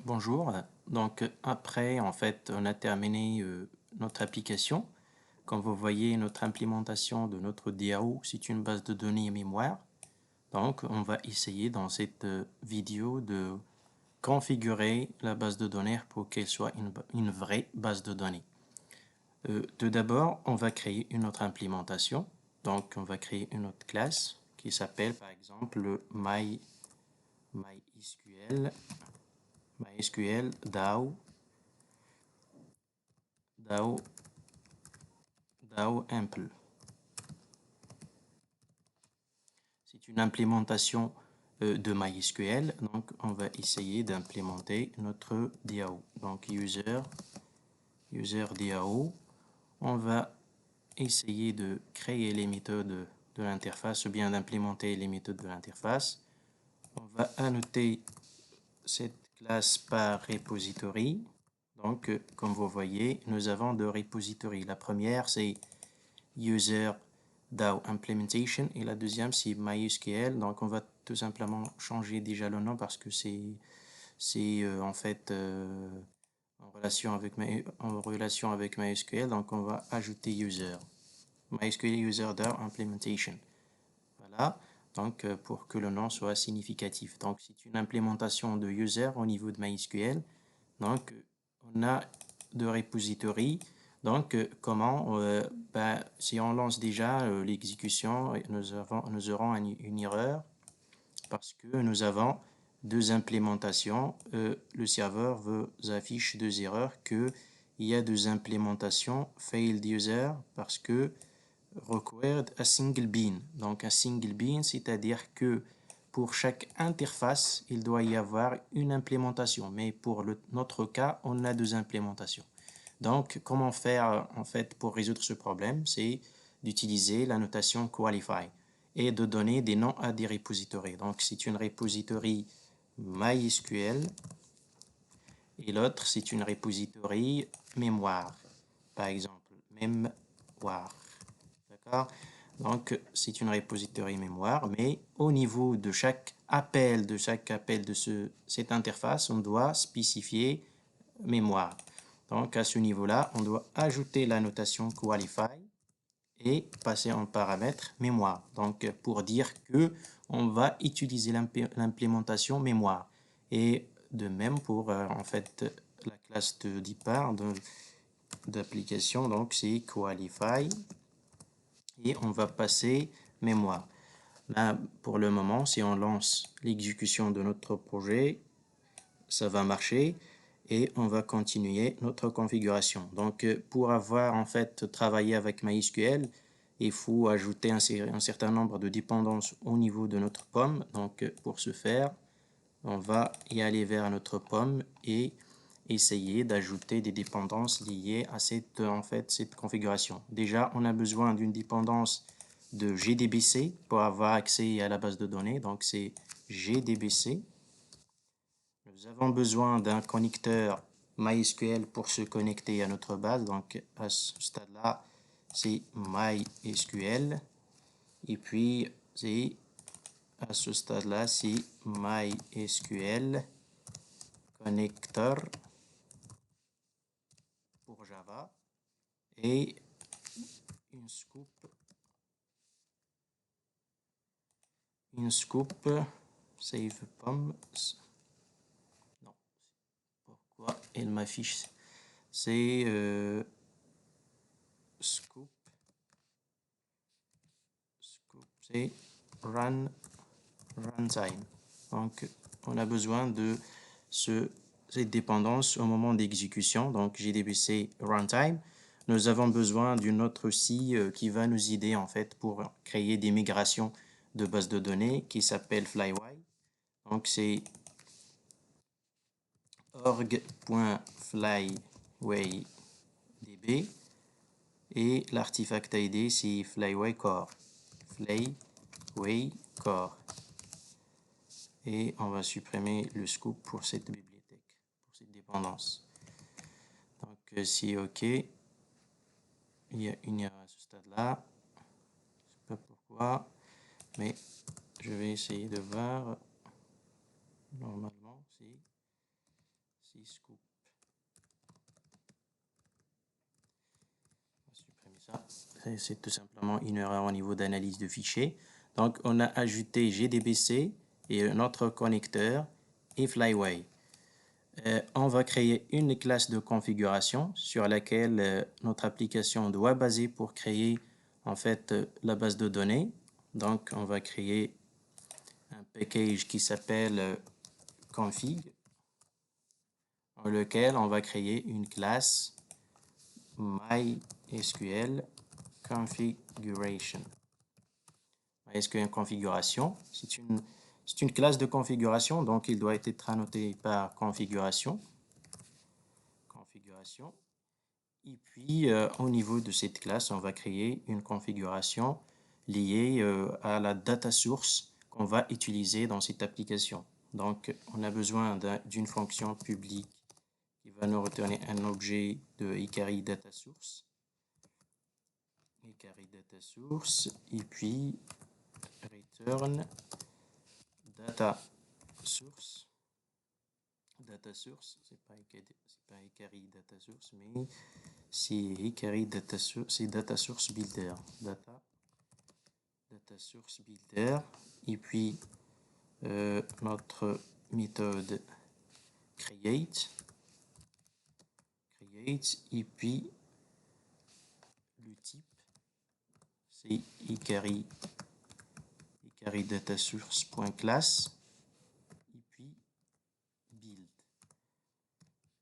Bonjour, donc après en fait on a terminé notre application. Comme vous voyez, notre implémentation de notre DAO, c'est une base de données mémoire. Donc on va essayer dans cette vidéo de configurer la base de données pour qu'elle soit une vraie base de données. Tout d'abord, on va créer une autre implémentation. Donc on va créer une autre classe qui s'appelle par exemple le MySQL DAO Ample. C'est une implémentation de MySQL, donc on va essayer d'implémenter notre DAO. Donc user DAO, on va essayer de créer les méthodes de l'interface ou bien d'implémenter les méthodes de l'interface. On va annoter cette classe par repository. Donc comme vous voyez, nous avons deux repositories. La première c'est user DAO implementation et la deuxième c'est MySQL. Donc on va tout simplement changer déjà le nom parce que c'est en fait en relation avec MySQL. Donc on va ajouter MySQL user DAO implementation. Voilà, donc pour que le nom soit significatif. Donc c'est une implémentation de user au niveau de MySQL. Donc on a deux repositories. Donc, comment si on lance déjà l'exécution, nous aurons une erreur parce que nous avons deux implémentations. Le serveur vous affiche deux erreurs que il y a deux implémentations failed user parce que required a single bean. Donc, un single bean, c'est-à-dire que pour chaque interface, il doit y avoir une implémentation. Mais pour notre cas, on a deux implémentations. Donc, comment faire en fait pour résoudre ce problème? C'est d'utiliser la notation qualify et de donner des noms à des repositories. Donc, c'est une repository MySQL et l'autre, c'est une repository mémoire. Par exemple, mémoire. D'accord? Donc, c'est une repository mémoire, mais au niveau de chaque appel de cette interface, on doit spécifier mémoire. Donc, à ce niveau-là, on doit ajouter la notation qualify et passer en paramètre mémoire. Donc, pour dire que on va utiliser l'implémentation mémoire. Et de même pour, en fait, la classe de départ d'application, donc c'est qualify et on va passer mémoire. Là, pour le moment, si on lance l'exécution de notre projet, ça va marcher et on va continuer notre configuration. Donc, pour avoir en fait travaillé avec MySQL, il faut ajouter un certain nombre de dépendances au niveau de notre pomme. Donc, pour ce faire, on va y aller vers notre pomme et essayer d'ajouter des dépendances liées à cette configuration. Déjà, on a besoin d'une dépendance de GDBC pour avoir accès à la base de données. Donc, c'est GDBC. Nous avons besoin d'un connecteur MySQL pour se connecter à notre base. Donc, à ce stade-là, c'est MySQL. Et puis, à ce stade-là, c'est MySQL connector pour Java et une scoop save pom. Non, pourquoi elle m'affiche? C'est scoop, c'est runtime. Donc, on a besoin de cette dépendance au moment d'exécution. Donc, JDBC runtime. Nous avons besoin d'une autre aussi qui va nous aider en fait pour créer des migrations de bases de données qui s'appelle Flyway. Donc, c'est org.flywaydb et l'artefact ID c'est Flyway Core. Flyway Core. Et on va supprimer le scoop pour cette bibliothèque, pour cette dépendance. Donc, c'est OK. Il y a une erreur à ce stade-là. Je ne sais pas pourquoi, mais je vais essayer de voir. Normalement, scoop. On va supprimer ça. C'est tout simplement une erreur au niveau d'analyse de fichiers. Donc, on a ajouté GDBC et un autre connecteur et Flyway. On va créer une classe de configuration sur laquelle notre application doit baser pour créer en fait la base de données. Donc, on va créer un package qui s'appelle config, dans lequel on va créer une classe MySQL configuration. MySQL configuration, c'est une classe de configuration, donc il doit être annoté par configuration. Et puis, au niveau de cette classe, on va créer une configuration liée à la data source qu'on va utiliser dans cette application. Donc, on a besoin d'une fonction publique qui va nous retourner un objet de Ikari data source. Ikari data source, et puis return data source. Data source, c'est pas Ikari data source, mais c'est Ikari data source, c'est data source builder. Data source builder, et puis notre méthode create, et puis le type c'est Ikari data source.class, et puis build.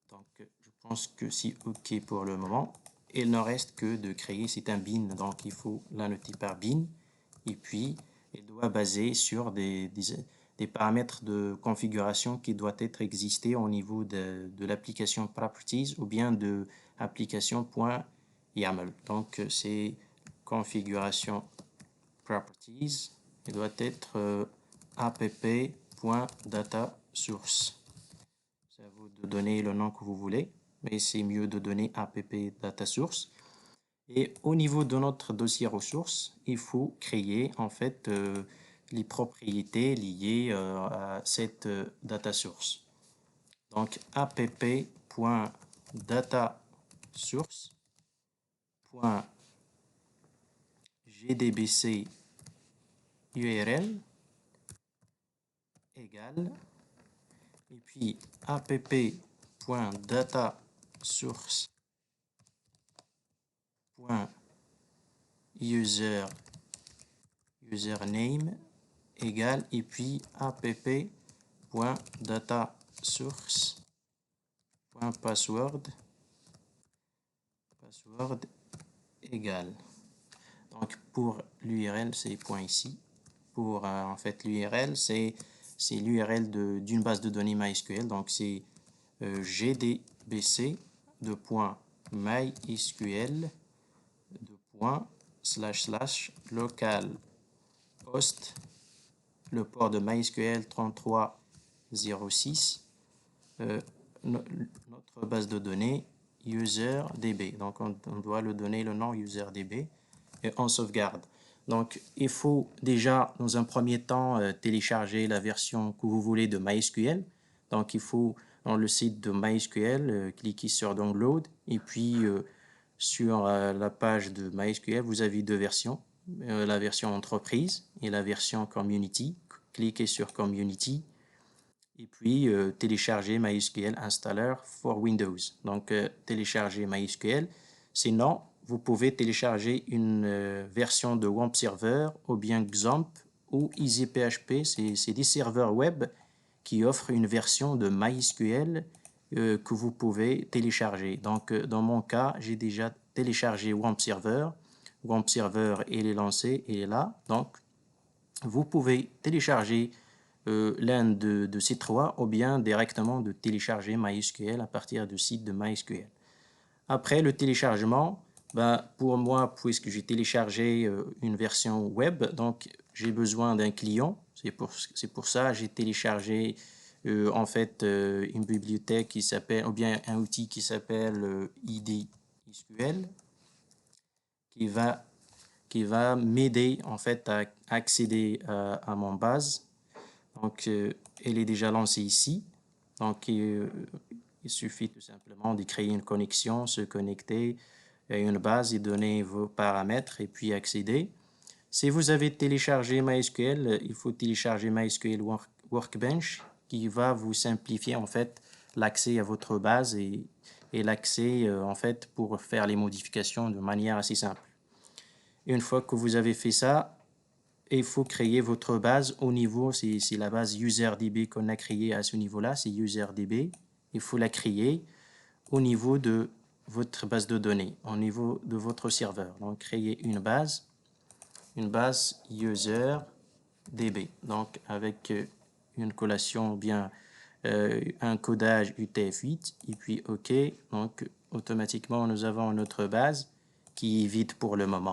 Donc je pense que c'est OK pour le moment. Il ne reste que de créer, c'est un bin, donc il faut l'annoter par bin, et puis il doit baser sur des paramètres de configuration qui doivent être existés au niveau de l'application properties ou bien de application.yaml. Donc c'est configuration properties, il doit être app.dataSource. C'est à vous de donner le nom que vous voulez, mais c'est mieux de donner app.dataSource. Et au niveau de notre dossier ressources, il faut créer en fait les propriétés liées à cette data source. Donc app.dataSource.gdbc URL égale, et puis app.dataSource.username égale, et puis app.dataSource.password égale. Donc pour l'URL, c'est point ici. Pour en fait l'URL, c'est l'URL d'une base de données MySQL. Donc c'est gdbc de point mysql de point / local host, le port de MySQL 3306, notre base de données userdb. Donc on doit le donner le nom userdb et on sauvegarde. Donc il faut déjà dans un premier temps télécharger la version que vous voulez de MySQL. Donc il faut dans le site de MySQL cliquer sur download, et puis sur la page de MySQL vous avez deux versions, la version entreprise et la version community. Cliquez sur community, et puis télécharger MySQL Installer for Windows. Donc télécharger MySQL. Sinon, vous pouvez télécharger une version de WAMP Server ou bien XAMPP ou EasyPHP. C'est des serveurs web qui offrent une version de MySQL que vous pouvez télécharger. Donc dans mon cas, j'ai déjà téléchargé WAMP Server. WAMP Server, il est lancé, il est là. Donc vous pouvez télécharger l'un de ces trois, ou bien directement de télécharger MySQL à partir du site de MySQL. Après le téléchargement, pour moi, puisque j'ai téléchargé une version web, donc j'ai besoin d'un client. C'est pour ça que j'ai téléchargé en fait une bibliothèque qui s'appelle, ou bien un outil qui s'appelle IDSQL, qui va m'aider en fait à accéder à mon base. Donc elle est déjà lancée ici. Donc il Il suffit tout simplement de créer une connexion, se connecter à une base et donner vos paramètres et puis accéder. Si vous avez téléchargé MySQL, il faut télécharger MySQL Workbench qui va vous simplifier en fait l'accès à votre base et l'accès en fait pour faire les modifications de manière assez simple. Une fois que vous avez fait ça, il faut créer votre base au niveau, c'est la base UserDB qu'on a créée à ce niveau-là, c'est UserDB. Il faut la créer au niveau de votre base de données, au niveau de votre serveur. Donc, créer une base UserDB. Donc, avec une collation ou bien un codage UTF-8 et puis OK. Donc, automatiquement, nous avons notre base qui est vide pour le moment.